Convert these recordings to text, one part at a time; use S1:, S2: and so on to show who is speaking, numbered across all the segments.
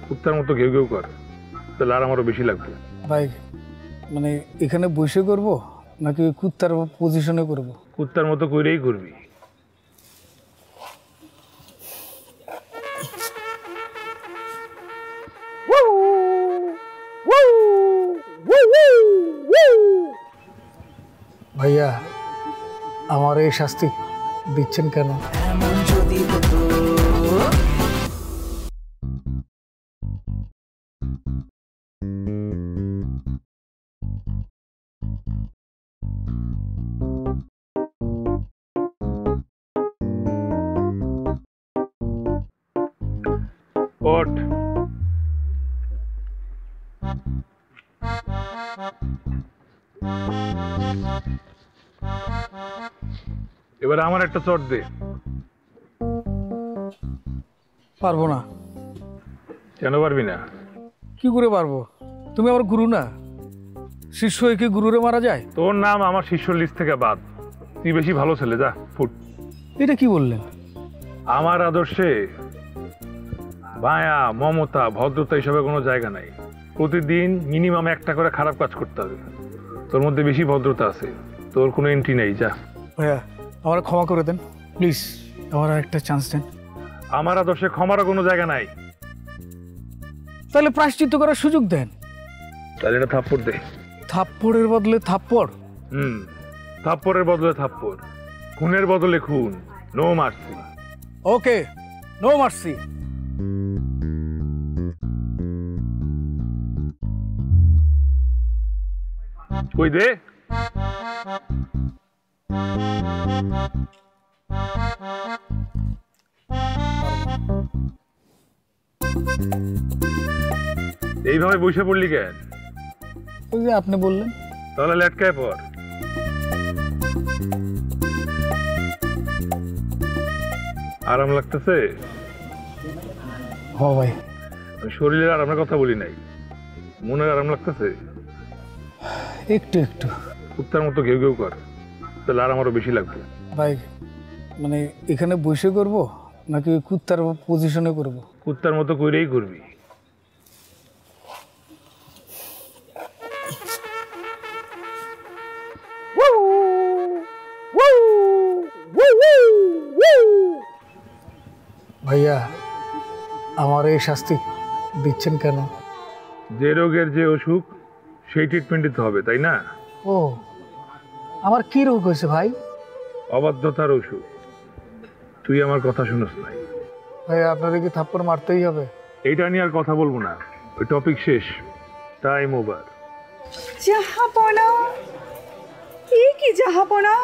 S1: কুত্তার মতো ঘেউ ঘেউ কর, তাহলে আর আমারও বেশি লাগবে।
S2: ভাই মানে এখানে বসে করব নাকি কুত্তার পজিশনে করব?
S1: কুত্তার মতো কইরেই করবি।
S2: ভাইয়া আমার এই শাস্তি দিচ্ছেন কেন?
S1: ওঠ। এবার আমার একটা চট দে।
S2: পারবো না।
S1: কেন পারবি না?
S2: কি করে পারবো? তুমি আমার গুরু না? শিষ্য হয়ে কি গুরুরে মারা যায়?
S1: তোর নাম আমার শিষ্য লিস্ট থেকে বাদ। তুই বেশি ভালো ছেলে, যা ফুট।
S2: এটা কি বললেন?
S1: আমার আদর্শে মায়া, মমতা, ভদ্রতা এসবের কোনো জায়গা নাই। প্রতিদিন মিনিমাম একটা করে খারাপ কাজ করতে হবে। তোর মধ্যে বেশি ভদ্রতা আছে, তোর কোনো এন্ট্রি নেই, যা।
S2: ভাইয়া আমার ক্ষমা করে দেন প্লিজ, আমার আর একটা চান্স দেন।
S1: আমার আদর্শে ক্ষমারও কোনো জায়গা নাই।
S2: তাহলে প্রায়শ্চিত্ত করার সুযোগ দেন।
S1: তাহলে এটা থাপ্পড় দে।
S2: থাপ্পড়ের বদলে থাপ্পড়?
S1: থাপ্পড়ের বদলে থাপ্পড়, খুনের বদলে খুন, নো মার্সি।
S2: ওকে, নো মার্সি।
S1: কই দে। এইভাবে বসে পড়লি কেন?
S2: ওই যে আপনি বললেন।
S1: তাহলে লেটকায় পর। আরাম লাগতেছে?
S2: হ ভাই।
S1: শরীরের আরামের কথা বলি নাই, মনের আরাম লাগতেছে?
S2: একটু একটু।
S1: কুত্তার মতো ঘেউ ঘেউ কর, তাহলে আর আমারও বেশি লাগবে।
S2: ভাই মানে এখানে বসে করব নাকি কুত্তার পজিশনে করব?
S1: কুত্তার মতো কইরেই করবি।
S2: ভাইয়া আমার এই শাস্তি দিচ্ছেন কেন?
S1: যে রোগের যে অসুখ সেই ট্রিটমেন্ট দিতে হবে, তাই না?
S2: ও আমার কি রোগ হয়েছে ভাই?
S1: অবাধ্যতার অসুখ। তুই আমার কথা শুনস নাই।
S2: ভাই আপনাদের কি থাপ্পড় মারতেই হবে?
S1: এইটা নিয়ে আর কথা বলবো না, ওই টপিক শেষ, টাইম ওভার।
S3: জাহাপনা, কি জাহাপনা,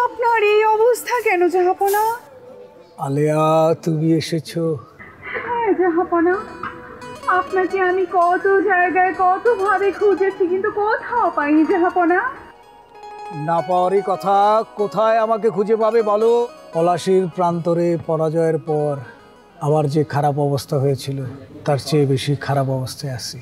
S3: আপনার এই অবস্থা কেন জাহাপনা?
S2: আলেয়া তুমি এসেছো?
S3: হ্যাঁ জাহাপনা, আপনাকে আমি কত জায়গায় কত ভাবে খুঁজেছি কিন্তু কোথাও পাইনি জাহাপনা।
S2: না পাওয়ারই কথা, কোথায় আমাকে খুঁজে পাবে বলো? পলাশির প্রান্তরে পরাজয়ের পর আমার যে খারাপ অবস্থা হয়েছিল তার চেয়ে বেশি খারাপ অবস্থায় আছি।